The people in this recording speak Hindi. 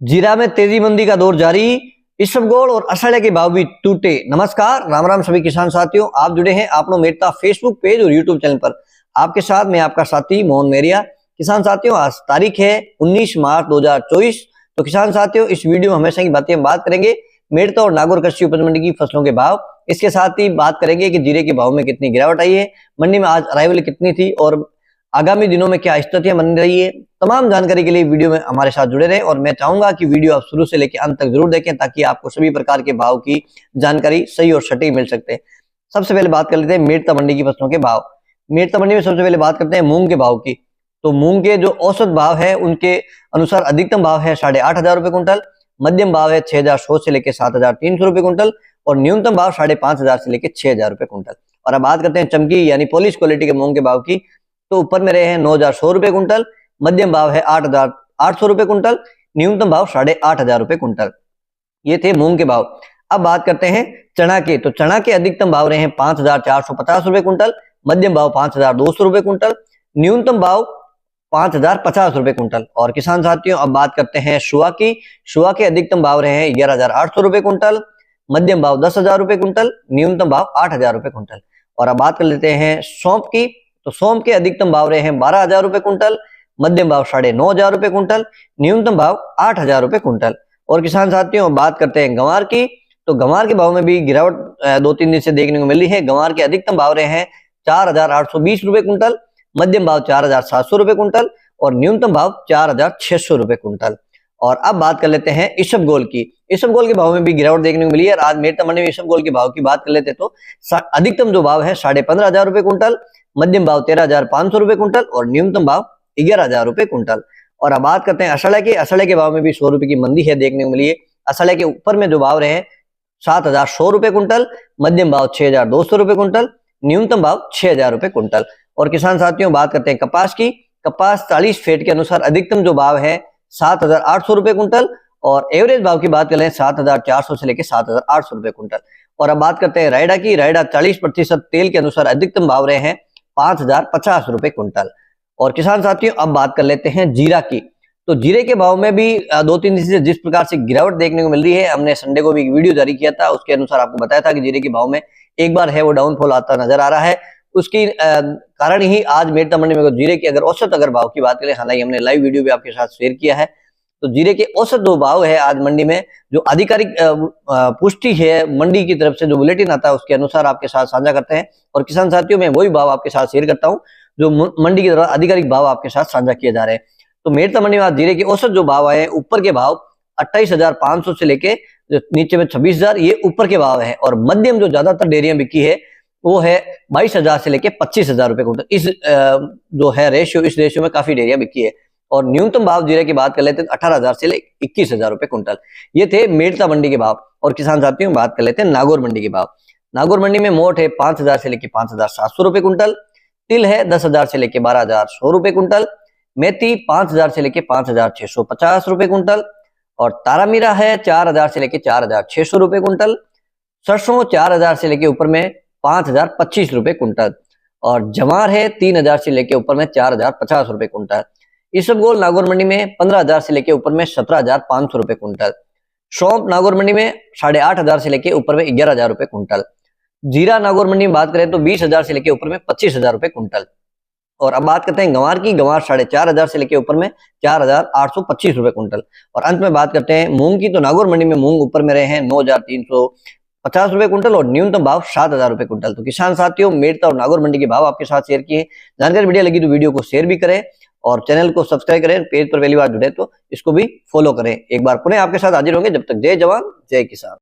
जीरा में तेजी मंदी का दौर जारी, इसबगोल और असड़े के भाव भी टूटे। नमस्कार, राम राम सभी किसान साथियों, आप जुड़े हैं आपनो मेरता फेसबुक पेज और यूट्यूब चैनल पर। आपके साथ मैं आपका साथी मोहन मेरिया। किसान साथियों, आज तारीख है 19 मार्च 2024। तो किसान साथियों, इस वीडियो में हमेशा की बातें हम बात करेंगे मेरता और नागौर कृषि उपज मंडी की फसलों के भाव। इसके साथ ही बात करेंगे कि जीरे के भाव में कितनी गिरावट आई है, मंडी में आज अराइवल कितनी थी और आगामी दिनों में क्या स्थितियां बन रही है। तमाम जानकारी के लिए वीडियो में हमारे साथ जुड़े रहें और मैं चाहूंगा कि वीडियो आप शुरू से लेकर अंत तक जरूर देखें ताकि आपको सभी प्रकार के भाव की जानकारी सही और सटीक मिल सकते हैं। सबसे पहले बात कर लेते हैं मेरता मंडी की फसलों के भाव। मेरता मंडी में सबसे पहले बात करते हैं मूंग के भाव की। तो मूंग के जो औसत भाव है उनके अनुसार अधिकतम भाव है 8,500 रुपए कुंटल, मध्यम भाव है 6,100 से लेकर 7,300 रुपए कुंटल और न्यूनतम भाव 5,500 से लेकर 6,000 रुपए कुंटल। और अब बात करते हैं चमकी यानी पॉलिश क्वालिटी के मूंग के भाव की। तो ऊपर में रहे हैं 9,100 रुपए कुंटल, मध्यम भाव है 8,800 रुपए कुंटल, न्यूनतम भाव 8,500 रुपए कुंटल। ये थे मूंग के भाव। अब बात करते हैं चना के। तो चना के अधिकतम भाव रहे हैं 5,450 रुपए कुंटल, मध्यम भाव 5,200 रुपए कुंटल, न्यूनतम भाव 5,050 रुपए कुंटल। और किसान साथियों, अब बात करते हैं शुआ की। शुआ के अधिकतम भाव रहे हैं 11,800 रुपए कुंटल, मध्यम भाव 10,000 रुपए कुंटल, न्यूनतम भाव 8,000 रुपए कुंटल। और अब बात कर लेते हैं सौंफ की। तो सौंफ के अधिकतम भाव रहे हैं 12,000 रुपए कुंटल, मध्यम भाव 9,500 रुपए कुंटल, न्यूनतम भाव 8,000 रुपए कुंटल। और किसान साथियों, बात करते हैं गंवार की। तो गंवार के भाव में भी गिरावट 2-3 दिन से देखने को मिल रही है। गंवार के अधिकतम भाव रहे हैं 4,820 रुपए कुंटल, मध्यम भाव 4,700 रुपए कुंटल और न्यूनतम भाव 4,600 रुपए कुंटल। और अब बात कर लेते हैं इसबगोल की। इसबगोल के भाव में भी गिरावट देखने को मिली है। आज मेरता मंडी में इसबगोल के भाव की बात कर लेते तो अधिकतम जो भाव है 15,500 रुपए कुंटल, मध्यम भाव 13,500 रुपए कुंटल और न्यूनतम भाव 11,000 रुपए कुंटल। और अब बात करते हैं असड़े के। असड़े के भाव में भी 100 रुपए की मंदी है देखने को मिली है। असड़े के ऊपर में जो भाव रहे हैं 7,100 रुपए कुंटल, मध्यम भाव 6,200 रुपए कुंटल, न्यूनतम भाव 6,000 रुपए कुंटल। और किसान साथियों, बात करते हैं कपास की। कपास 40 फेट के अनुसार अधिकतम जो भाव है 7,800 रुपए कुंटल और एवरेज भाव की बात करें 7,400 से लेकर 7,800 रुपए कुंटल। और अब बात करते हैं रायडा की। रायडा 40% तेल के अनुसार अधिकतम भाव रहे हैं 5,050 रुपए कुंटल। और किसान साथियों, अब बात कर लेते हैं जीरा की। तो जीरे के भाव में भी 2-3 दिन से जिस प्रकार से गिरावट देखने को मिल रही है, हमने संडे को भी एक वीडियो जारी किया था, उसके अनुसार आपको बताया था कि जीरे के भाव में एक बार है वो डाउनफॉल आता नजर आ रहा है। उसकी कारण ही आज मेरता मंडी में जीरे के अगर औसत भाव की बात करें, हालांकि हमने लाइव वीडियो भी आपके साथ शेयर किया है, तो जीरे के औसत जो भाव है आज मंडी में, जो आधिकारिक पुष्टि है मंडी की तरफ से जो बुलेटिन आता है उसके अनुसार आपके साथ साझा करते हैं। और किसान साथियों, मैं वही भाव आपके साथ शेयर करता हूं जो मंडी की तरफ आधिकारिक भाव आपके साथ साझा किए जा रहे हैं। तो मेरता मंडी में आज जीरे के औसत जो भाव है, ऊपर के भाव 28,500 से लेके नीचे में 26,000, ये ऊपर के भाव है। और मध्यम जो ज्यादातर डेयरियां बिकी है वो है 22,000 से लेके 25,000 रुपए कुंटल। इस जो है रेशियो, इस रेशियो में काफी डेयरियां बिकी है। और न्यूनतम भाव जीरे की बात कर लेते हैं 18,000 से लेकर 21,000 रुपए कुंटल। ये थे मेरता मंडी के भाव। और किसान साथियों, बात कर लेते हैं नागौर मंडी के भाव। नागौर मंडी में मोट है 5,000 से लेकर 5,700 रुपए कुंटल, तिल है 10,000 से लेकर 12,100 रुपए कुंटल, मेथी 5,000 से लेकर 5,650 रुपए कुंटल और तारामीरा है 4,000 से लेकर 4,600 रुपए कुंटल, सरसों 4,000 से लेकर ऊपर में 5,025 रुपए कुंटल और जवार है 3,000 से लेकर ऊपर में 4,050 रुपए कुंटल। इसबगोल नागौर मंडी में 15,000 से लेकर ऊपर में 17,500 रुपए कुंटल। सौंफ नागौर मंडी में 8,500 से लेकर ऊपर में 11,000 रुपए कुंटल। जीरा नागौर मंडी में बात करें तो 20,000 से लेकर ऊपर में 25,000 रुपए कुंटल। और अब बात करते हैं गंवार की। गंवार 4,500 से लेकर ऊपर में 4,825 रुपए कुंटल। और अंत में बात करते हैं मूंग की। तो नागौर मंडी में मूंग ऊपर में रहे हैं 9,350 रुपए कुंटल और न्यूनतम भाव 7,000 रुपए कुंटल। तो किसान साथियों, मेरता और नागौर मंडी के भाव आपके साथ शेयर किए। जानकारी बढ़िया लगी तो वीडियो को शेयर भी करें और चैनल को सब्सक्राइब करें। पेज पर पहली बार जुड़े तो इसको भी फॉलो करें। एक बार पुनः आपके साथ हाजिर होंगे। जब तक जय जवान जय किसान।